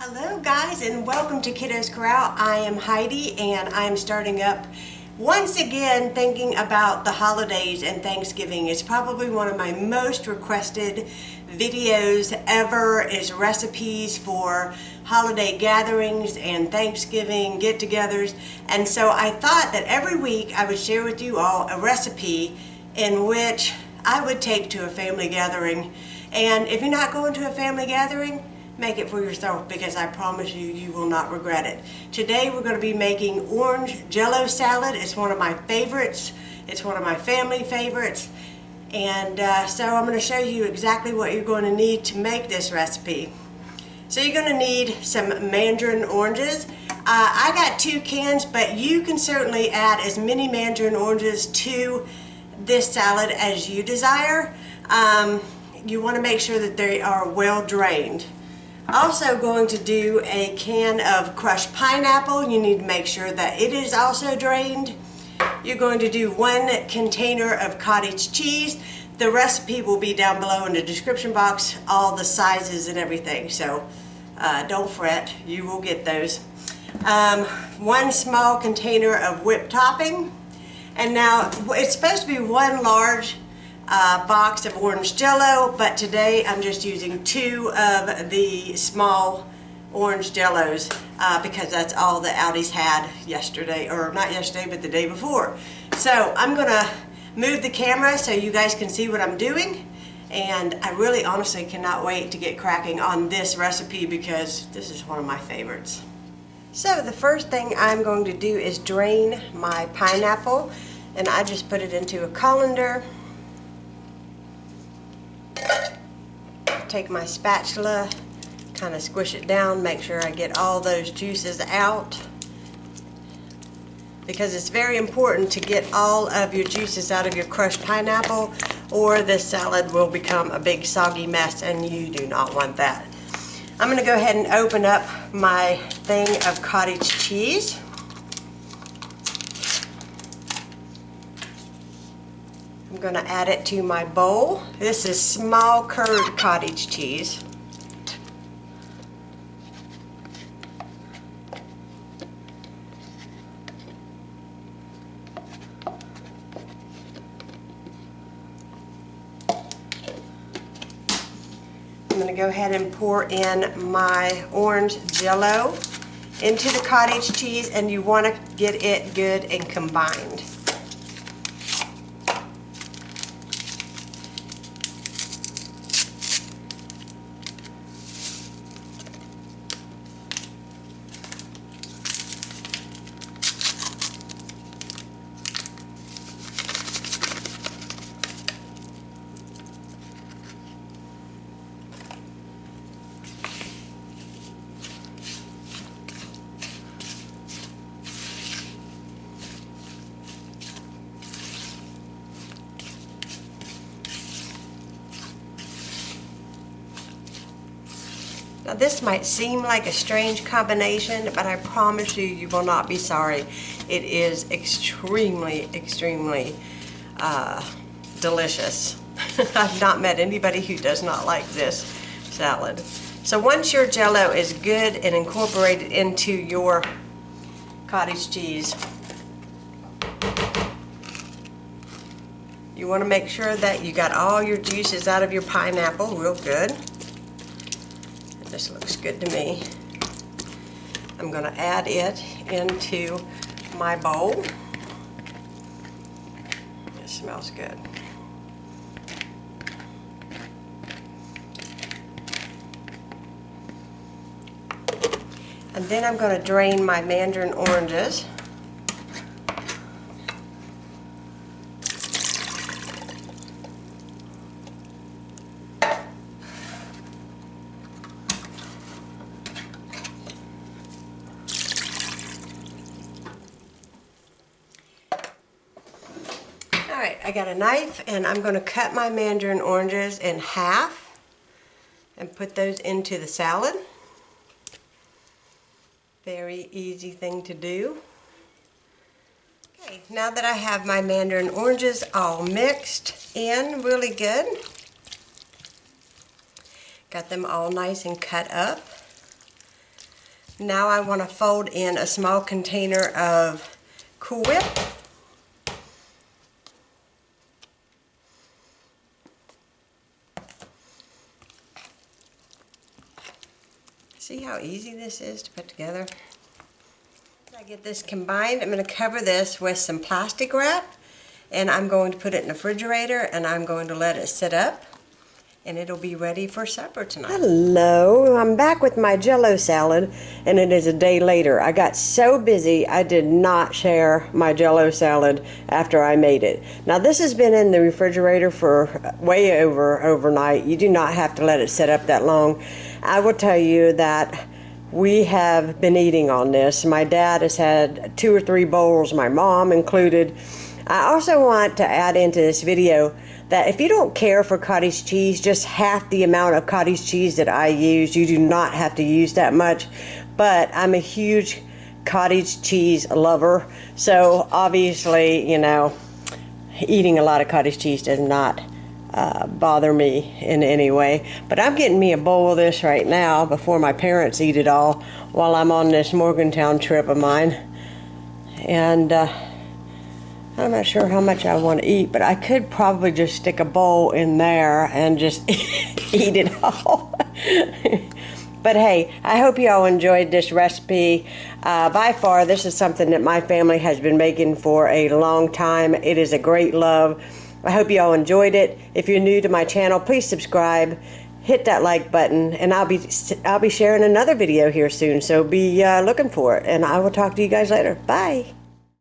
Hello guys, and welcome to Kiddos Koral. I am Heidi and I'm starting up once again thinking about the holidays and Thanksgiving. It's probably one of my most requested videos ever is recipes for holiday gatherings and Thanksgiving get-togethers. And so I thought that every week I would share with you all a recipe in which I would take to a family gathering. And if you're not going to a family gathering, make it for yourself, because I promise you, you will not regret it. Today we're going to be making Orange Jello Salad. It's one of my favorites. It's one of my family favorites. And so I'm going to show you exactly what you're going to need to make this recipe. So you're going to need some mandarin oranges. I got 2 cans, but you can certainly add as many mandarin oranges to this salad as you desire. You want to make sure that they are well drained. Also going to do a can of crushed pineapple. You need to make sure that it is also drained. You're going to do 1 container of cottage cheese. The recipe will be down below in the description box, all the sizes and everything, so don't fret, you will get those. 1 small container of whipped topping. And now it's supposed to be 1 large box of orange jello, but today I'm just using 2 of the small orange jellos because that's all the Aldi's had yesterday, or not yesterday, but the day before. So I'm gonna move the camera so you guys can see what I'm doing, and I really honestly cannot wait to get cracking on this recipe because this is one of my favorites. So the first thing I'm going to do is drain my pineapple, and I just put it into a colander. Take my spatula, kind of squish it down, make sure I get all those juices out, because it's very important to get all of your juices out of your crushed pineapple, or this salad will become a big soggy mess and you do not want that. I'm going to go ahead and open up my thing of cottage cheese. I'm going to add it to my bowl. This is small curd cottage cheese. I'm going to go ahead and pour in my orange jello into the cottage cheese, and you want to get it good and combined. Now this might seem like a strange combination, but I promise you, you will not be sorry. It is extremely, extremely delicious. I've not met anybody who does not like this salad. So once your jello is good and incorporated into your cottage cheese, you want to make sure that you got all your juices out of your pineapple real good. This looks good to me. I'm going to add it into my bowl. It smells good. And then I'm going to drain my mandarin oranges. Alright, I got a knife and I'm going to cut my mandarin oranges in half and put those into the salad. Very easy thing to do. Okay, now that I have my mandarin oranges all mixed in really good, got them all nice and cut up, Now I want to fold in a small container of Cool Whip. See how easy this is to put together? I get this combined. I'm going to cover this with some plastic wrap, and I'm going to put it in the refrigerator, and I'm going to let it sit up, and it'll be ready for supper tonight. Hello, I'm back with my Jello salad, and it is a day later. I got so busy I did not share my Jello salad after I made it. Now this has been in the refrigerator for way overnight. You do not have to let it sit up that long. I will tell you that we have been eating on this. My dad has had 2 or 3 bowls, my mom included. I also want to add into this video that if you don't care for cottage cheese, just half the amount of cottage cheese that I use, you do not have to use that much. But I'm a huge cottage cheese lover, so obviously, you know, eating a lot of cottage cheese does not bother me in any way. But I'm getting me a bowl of this right now before my parents eat it all while I'm on this Morgantown trip of mine. And I'm not sure how much I want to eat, but I could probably just stick a bowl in there and just eat it all. But hey, I hope you all enjoyed this recipe. By far, this is something that my family has been making for a long time. It is a great love. I hope you all enjoyed it. If you're new to my channel, please subscribe, hit that like button, and I'll be sharing another video here soon, so be looking for it, and I will talk to you guys later. Bye.